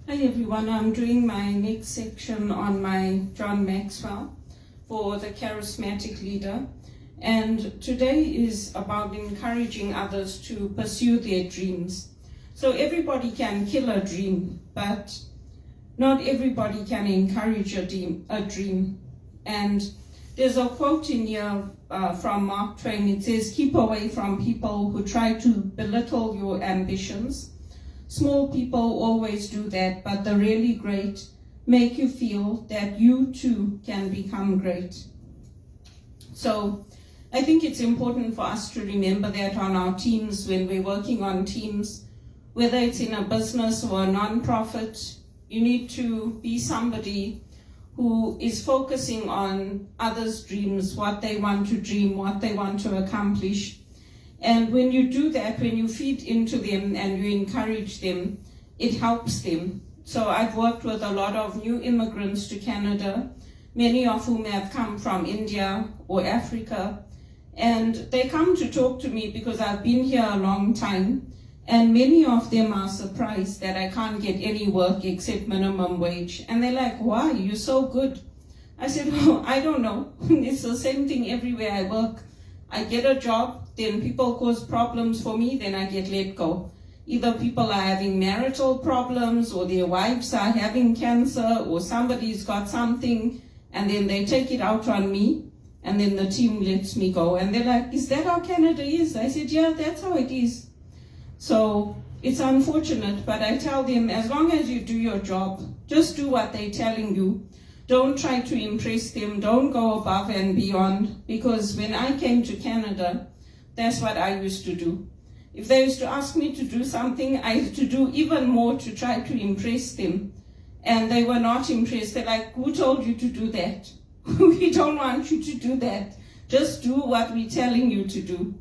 Hi everyone, I'm doing my next section on my John Maxwell for the charismatic leader. And today is about encouraging others to pursue their dreams. So everybody can kill a dream, but not everybody can encourage a dream. And there's a quote in here from Mark Twain. It says, "Keep away from people who try to belittle your ambitions. Small people always do that, but the really great make you feel that you too can become great." So I think it's important for us to remember that on our teams, when we're working on teams, whether it's in a business or a non-profit, you need to be somebody who is focusing on others' dreams, what they want to dream, what they want to accomplish. And when you do that, when you feed into them and you encourage them, it helps them. So I've worked with a lot of new immigrants to Canada, many of whom have come from India or Africa. And they come to talk to me because I've been here a long time. And many of them are surprised that I can't get any work except minimum wage. And they're like, "Why? You're so good." I said, "Oh, I don't know. It's the same thing everywhere I work. I get a job, then people cause problems for me, then I get let go. Either people are having marital problems, or their wives are having cancer, or somebody's got something, and then they take it out on me, and then the team lets me go." And they're like, "Is that how Canada is?" I said, "Yeah, that's how it is." So it's unfortunate, but I tell them, as long as you do your job, just do what they're telling you. Don't try to impress them. Don't go above and beyond. Because when I came to Canada, that's what I used to do. If they used to ask me to do something, I used to do even more to try to impress them. And they were not impressed. They're like, "Who told you to do that? We don't want you to do that. Just do what we're telling you to do."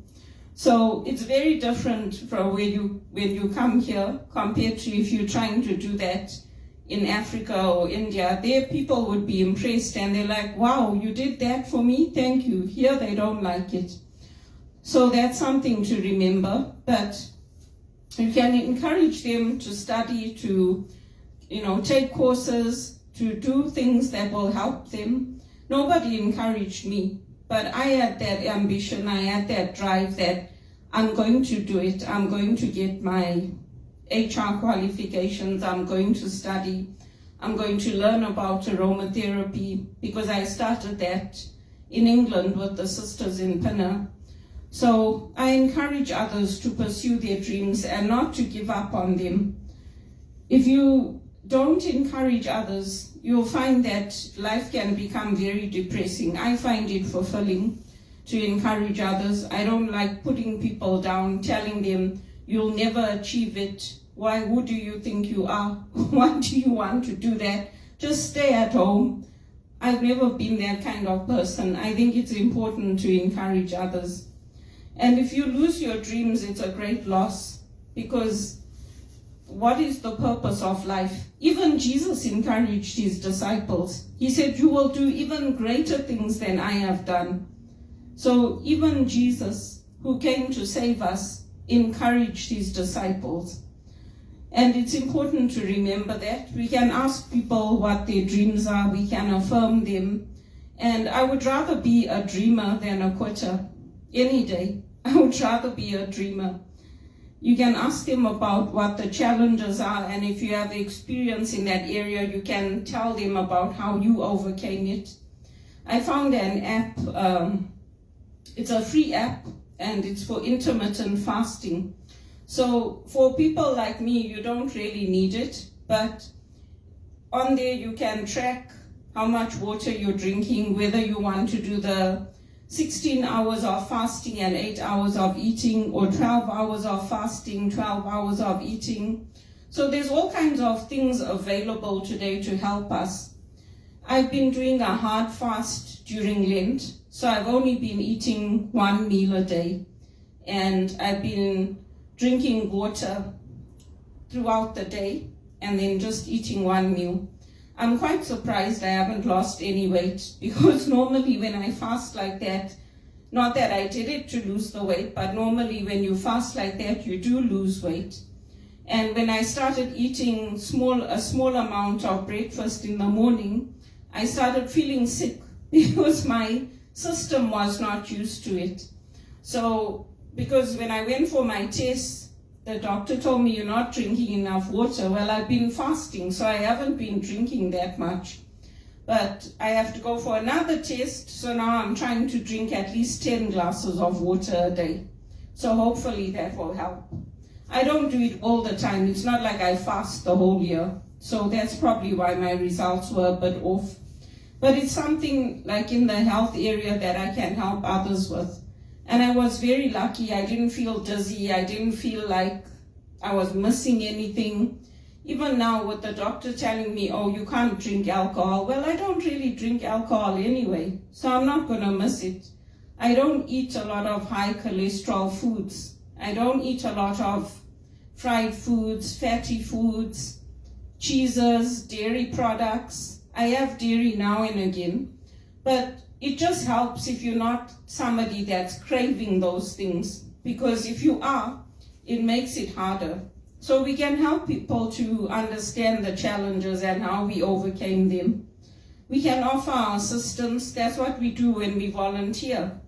So it's very different from when you come here compared to if you're trying to do that in Africa or India. There people would be impressed and they're like, "Wow, you did that for me? Thank you." Here they don't like it. So that's something to remember. But you can encourage them to study, to take courses, to do things that will help them. Nobody encouraged me, but I had that ambition, I had that drive that I'm going to do it. I'm going to get my HR qualifications, I'm going to study, I'm going to learn about aromatherapy, because I started that in England with the sisters in Pinner. So I encourage others to pursue their dreams and not to give up on them. If you don't encourage others, you'll find that life can become very depressing. I find it fulfilling to encourage others. I don't like putting people down, telling them, "You'll never achieve it. Why? Who do you think you are? Why do you want to do that? Just stay at home." I've never been that kind of person. I think it's important to encourage others. And if you lose your dreams, it's a great loss, because what is the purpose of life? Even Jesus encouraged his disciples. He said, "You will do even greater things than I have done." So even Jesus, who came to save us, encouraged his disciples. And it's important to remember that. We can ask people what their dreams are, we can affirm them. And I would rather be a dreamer than a quitter. Any day, I would rather be a dreamer. You can ask them about what the challenges are, and if you have experience in that area, you can tell them about how you overcame it. I found an app, it's a free app, and it's for intermittent fasting. So for people like me, you don't really need it, but on there you can track how much water you're drinking, whether you want to do the 16 hours of fasting and 8 hours of eating, or 12 hours of fasting, 12 hours of eating. So there's all kinds of things available today to help us. I've been doing a hard fast during Lent, so I've only been eating one meal a day, and I've been drinking water throughout the day and then just eating one meal. I'm quite surprised I haven't lost any weight, because normally when I fast like that, not that I did it to lose the weight, but normally when you fast like that, you do lose weight. And when I started eating a small amount of breakfast in the morning, I started feeling sick because my system was not used to it. So, because when I went for my test, the doctor told me you're not drinking enough water. Well, I've been fasting, so I haven't been drinking that much. But I have to go for another test, so now I'm trying to drink at least 10 glasses of water a day. So hopefully that will help. I don't do it all the time. It's not like I fast the whole year. So that's probably why my results were a bit off. But it's something like in the health area that I can help others with. And I was very lucky. I didn't feel dizzy. I didn't feel like I was missing anything. Even now with the doctor telling me, oh, you can't drink alcohol. Well, I don't really drink alcohol anyway, so I'm not going to miss it. I don't eat a lot of high cholesterol foods. I don't eat a lot of fried foods, fatty foods, cheeses, dairy products. I have dairy now and again, but it just helps if you're not somebody that's craving those things, because if you are, it makes it harder. So we can help people to understand the challenges and how we overcame them. We can offer our assistance. That's what we do when we volunteer.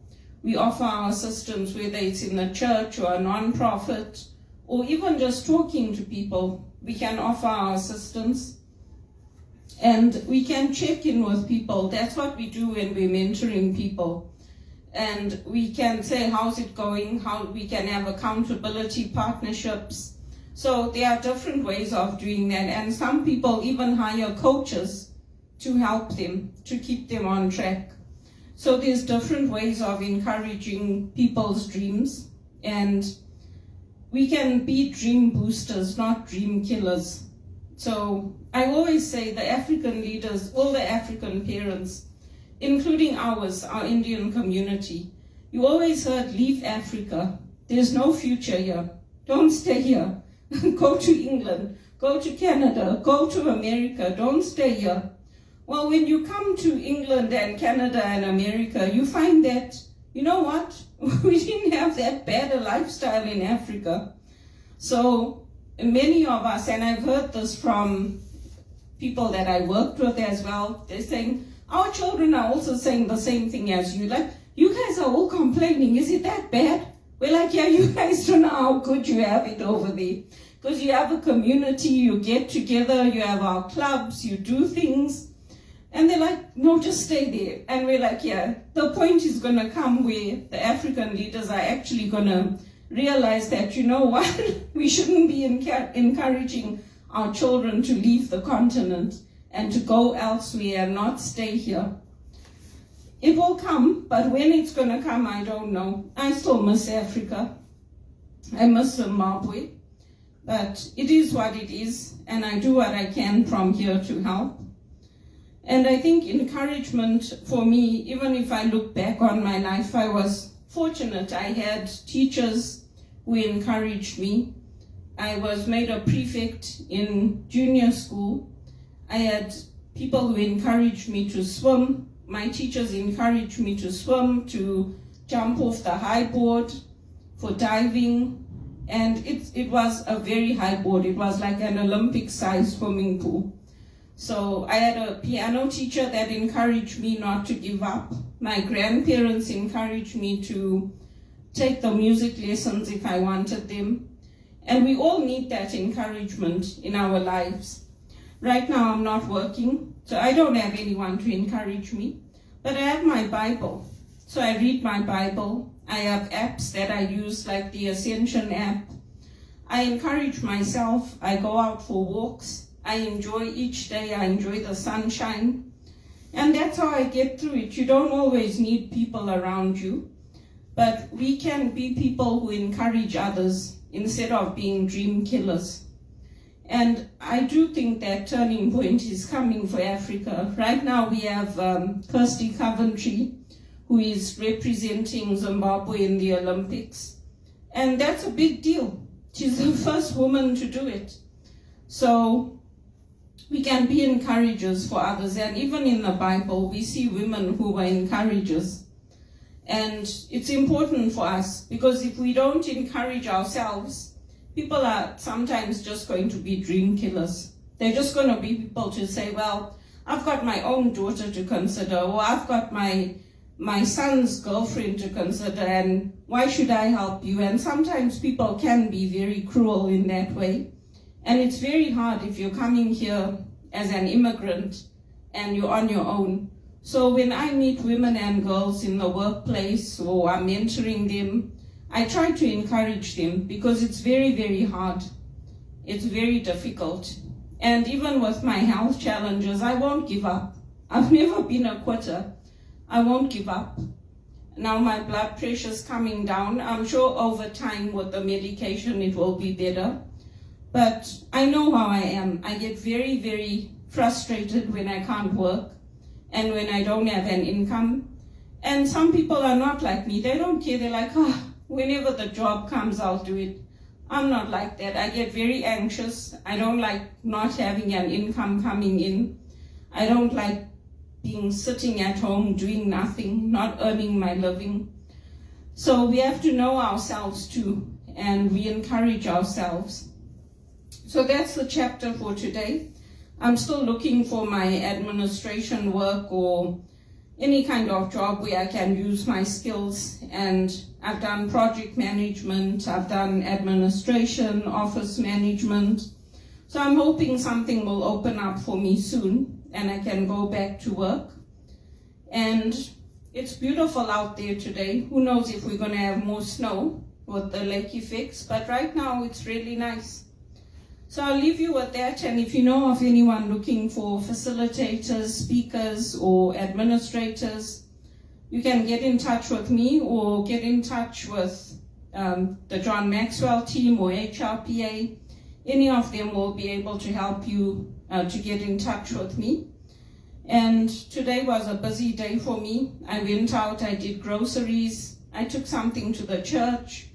We offer our assistance, whether it's in the church or a non-profit, or even just talking to people. We can offer our assistance. And we can check in with people. That's what we do when we're mentoring people. And we can say, how's it going? How we can have accountability partnerships. So there are different ways of doing that. And some people even hire coaches to help them, to keep them on track. So there's different ways of encouraging people's dreams. And we can be dream boosters, not dream killers. So I always say the African leaders, all the African parents, including ours, our Indian community, you always heard, leave Africa. There's no future here. Don't stay here. Go to England, go to Canada, go to America. Don't stay here. Well, when you come to England and Canada and America, you find that, you know what? We didn't have that bad a lifestyle in Africa. So many of us, and I've heard this from people that I worked with as well, they're saying, our children are also saying the same thing as you. Like, you guys are all complaining, is it that bad? We're like, yeah, you guys don't know how good you have it over there. Because you have a community, you get together, you have our clubs, you do things. And they're like, no, just stay there. And we're like, yeah, the point is going to come where the African leaders are actually going to realize that, you know what, we shouldn't be encouraging our children to leave the continent and to go elsewhere and not stay here. It will come, but when it's going to come, I don't know. I still miss Africa. I miss Zimbabwe. But it is what it is, and I do what I can from here to help. And I think encouragement for me, even if I look back on my life, I was fortunate. I had teachers who encouraged me. I was made a prefect in junior school. I had people who encouraged me to swim. My teachers encouraged me to swim, to jump off the high board, for diving. And it was a very high board. It was like an Olympic-sized swimming pool. So I had a piano teacher that encouraged me not to give up. My grandparents encouraged me to take the music lessons if I wanted them. And we all need that encouragement in our lives. Right now I'm not working, so I don't have anyone to encourage me. But I have my Bible. So I read my Bible. I have apps that I use, like the Ascension app. I encourage myself. I go out for walks. I enjoy each day. I enjoy the sunshine. And that's how I get through it. You don't always need people around you, but we can be people who encourage others instead of being dream killers. And I do think that turning point is coming for Africa. Right now we have Kirsty Coventry, who is representing Zimbabwe in the Olympics. And that's a big deal. She's the first woman to do it. So we can be encouragers for others. And even in the Bible, we see women who were encouragers. And it's important for us, because if we don't encourage ourselves, people are sometimes just going to be dream killers. They're just going to be people to say, well, I've got my own daughter to consider, or I've got my son's girlfriend to consider, and why should I help you? And sometimes people can be very cruel in that way. And it's very hard if you're coming here as an immigrant and you're on your own. So when I meet women and girls in the workplace or I'm mentoring them, I try to encourage them because it's very, very hard. It's very difficult. And even with my health challenges, I won't give up. I've never been a quitter. I won't give up. Now my blood pressure's coming down. I'm sure over time with the medication it will be better. But I know how I am. I get very, very frustrated when I can't work and when I don't have an income. And some people are not like me. They don't care. They're like, whenever the job comes, I'll do it. I'm not like that. I get very anxious. I don't like not having an income coming in. I don't like being sitting at home doing nothing, not earning my living. So we have to know ourselves too, and we encourage ourselves. So that's the chapter for today. I'm still looking for my administration work or any kind of job where I can use my skills, and I've done project management, I've done administration, office management. So I'm hoping something will open up for me soon and I can go back to work. And it's beautiful out there today. Who knows if we're going to have more snow with the lake effects, but right now it's really nice. So I'll leave you with that, and if you know of anyone looking for facilitators, speakers, or administrators, you can get in touch with me or get in touch with the John Maxwell team or HRPA. Any of them will be able to help you to get in touch with me. And today was a busy day for me. I went out, I did groceries, I took something to the church,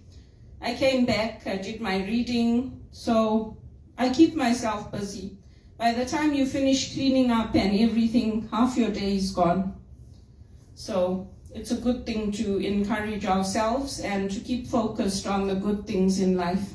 I came back, I did my reading. So I keep myself busy. By the time you finish cleaning up and everything, half your day is gone. So it's a good thing to encourage ourselves and to keep focused on the good things in life.